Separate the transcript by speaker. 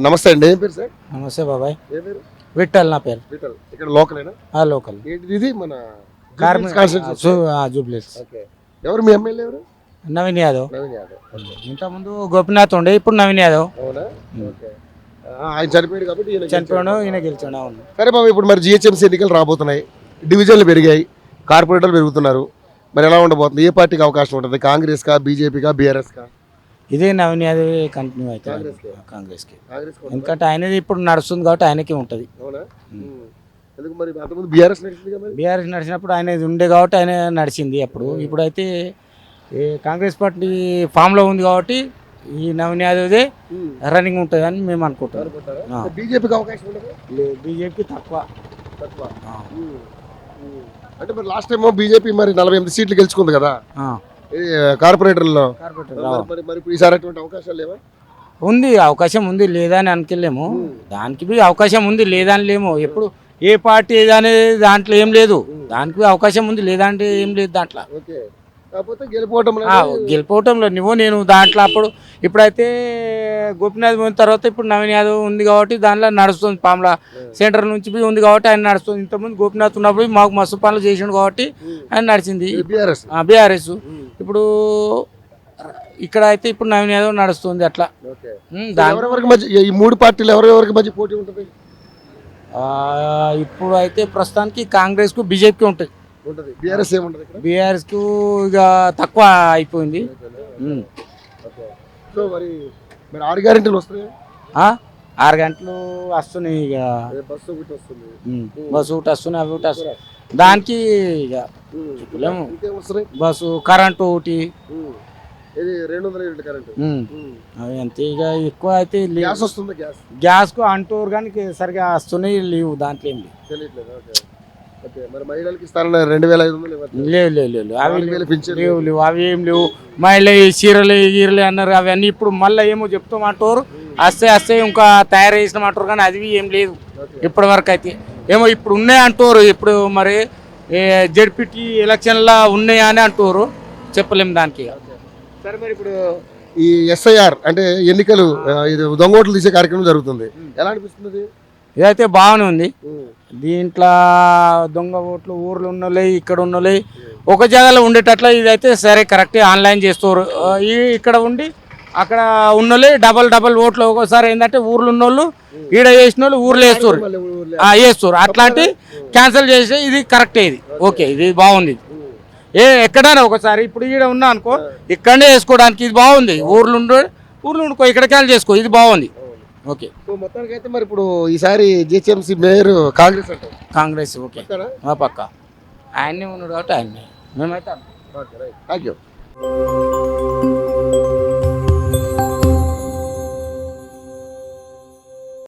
Speaker 1: నమస్తే అండి, ఏం పేరు సార్?
Speaker 2: నమస్తే బాబాయ్.
Speaker 1: ఏ పేరు?
Speaker 2: విఠల్ నా పేరు.
Speaker 1: విఠల్. ఇక్కడ లోకలేనా?
Speaker 2: లోకల్.
Speaker 1: ఏంటిది ఇది? మన
Speaker 2: జూబ్లీస్.
Speaker 1: ఓకే. ఎవరు మీ ఎమ్మెల్యే ఎవరు?
Speaker 2: నవీన్ యాదవ్.
Speaker 1: నవీన్ యాదవ్.
Speaker 2: ఇంతకుముందు గోపినాథ్ ఉండే, ఇప్పుడు నవీన్ యాదవ్.
Speaker 1: అవునా? ఓకే. ఆయన చనిపోయాడు కాబట్టి ఈయన
Speaker 2: చనిపోయాడు, ఈయన గెలిచాడు. అవును.
Speaker 1: సరే బాబు, ఇప్పుడు మరి జిహెచ్ఎంసీ ఎన్నికలు రాబోతున్నాయి, డివిజన్లు పెరిగాయి, కార్పొరేటర్లు పెరుగుతున్నారు, మరి ఎలా ఉండబోతుంది? ఏ పార్టీకి అవకాశం ఉంటుంది? కాంగ్రెస్ కా, బీజేపీకా, బీఆర్ఎస్ కా?
Speaker 2: ఇదే నవీన్ యాదవ్ కంటిన్యూ అవుతుంది కాంగ్రెస్కి. ఎందుకంటే ఆయనది ఇప్పుడు నడుస్తుంది కాబట్టి ఆయనకి ఉంటుంది. బీఆర్ఎస్ నడిచినప్పుడు ఆయన ఉండే కాబట్టి ఆయన నడిచింది. ఇప్పుడైతే కాంగ్రెస్ పార్టీ ఫామ్లో ఉంది కాబట్టి ఈ నవీన్ యాదవ్దే రన్నింగ్ ఉంటుంది అని మేము అనుకుంటాం.
Speaker 1: బీజేపీకి అవకాశం ఉండదు?
Speaker 2: బీజేపీ తక్కువ.
Speaker 1: అంటే మరి లాస్ట్ టైం బీజేపీ మరి 48 సీట్లు గెలుచుకుంది కదా కార్పొరేటర్లో. మరి ఈసారి అటువంటి అవకాశాలు లేవా?
Speaker 2: ఉంది, అవకాశం ఉంది, లేదా అని అనుకెళ్ళేము. దానికి అవకాశం ఉంది, లేదా అని లేము. ఎప్పుడు ఏ పార్టీ అనేది దాంట్లో ఏం లేదు. దానికి అవకాశం ఉంది, లేదా అంటే ఏం లేదు దాంట్లో. గెలిపోవటంలో నేను దాంట్లో ఇప్పుడైతే గోపినాథ్ పోయిన తర్వాత ఇప్పుడు నవీన్ యాదవ్ ఉంది కాబట్టి దాంట్లో నడుస్తుంది. పాముల సెంటర్ నుంచి ఉంది కాబట్టి ఆయన నడుస్తుంది. ఇంతకుముందు గోపినాథ్ ఉన్నప్పుడు మాకు మస్తు పనులు చేసిండు కాబట్టి ఆయన నడిచింది బీఆర్ఎస్. ఇప్పుడు ఇక్కడ అయితే ఇప్పుడు నవీన్ యాదవ్ నడుస్తుంది. అట్లా
Speaker 1: ఈ మూడు పార్టీలు ఎవరెవరికి మధ్య పోటీ ఉంటుంది?
Speaker 2: ఇప్పుడు అయితే ప్రస్తుతానికి కాంగ్రెస్ కు బీజేపీకి ఉంటుంది. బీఆర్ఎస్ కు ఇక తక్కువ అయిపోయింది.
Speaker 1: 6 గంటలు వస్తున్నాయి,
Speaker 2: 6 గంటలు వస్తున్నాయి. ఇక బస్సు ఒకటి వస్తున్నాయి, అవి ఒకటి వస్తున్నాయి. దానికి ఇక చెప్పలేము. బస్సు కరెంటు ఒకటి అవి అంతే. ఇక ఎక్కువ అయితే గ్యాస్ కు అంటూరు కానీ సరిగా వస్తున్నాయి లేవు, దాంట్లో ఏం లేదు. లేవు అవి ఏం లేవు. మహిళ చీరలు గీరలు అన్నారు, అవన్నీ ఇప్పుడు మళ్ళీ ఏమో చెప్తామంటారు. వస్తే ఇంకా తయారు చేసినామంటారు కానీ అది ఏం లేదు ఇప్పటి వరకు అయితే. ఏమో ఇప్పుడు ఉన్నాయి అంటారు. ఇప్పుడు మరి జడ్పీటీ ఎలక్షన్లా ఉన్నాయా అని అంటారు, చెప్పలేము దానికి.
Speaker 1: సరే, మరి ఇప్పుడు ఈ ఎస్ఐఆర్ అంటే ఎన్నికలు దొంగోట్లు తీసే కార్యక్రమం జరుగుతుంది, ఎలా అనిపిస్తుంది?
Speaker 2: ఇదైతే బాగానే ఉంది. దీంట్లో దొంగ ఓట్లు ఊర్లు ఉన్నోళ్ళే ఇక్కడ ఉన్నోళ్ళే ఒక జాగాలో ఉండేటట్ల ఇదైతే సరే కరెక్ట్. ఆన్లైన్ చేస్తారు, ఇక్కడ ఉండి అక్కడ ఉన్నోళ్ళే డబల్ ఓట్లు. ఒక్కోసారి ఏంటంటే ఊర్లు ఉన్నోళ్ళు ఈడ వేసిన వాళ్ళు ఊర్లో వేస్తారు. అట్లాంటి క్యాన్సిల్ చేసి ఇది కరెక్టే. ఇది ఓకే, ఇది బాగుంది. ఎక్కడైనా ఒకసారి ఇప్పుడు ఈడ ఉన్నా అనుకో, ఇక్కడనే వేసుకోవడానికి ఇది బాగుంది. ఊర్లు ఉండుకో, ఇక్కడ క్యాన్సిల్ చేసుకో, ఇది బాగుంది. ఓకే,
Speaker 1: మొత్తానికి అయితే మరి ఇప్పుడు ఈసారి జిహెచ్ఎంసీ మేయర్ కాంగ్రెస్ అంటారు.
Speaker 2: కాంగ్రెస్ ఓకే పక్క. ఆయనే ఉన్నాడు కాబట్టి ఆయన్నే మేమైతే.
Speaker 1: Thank you.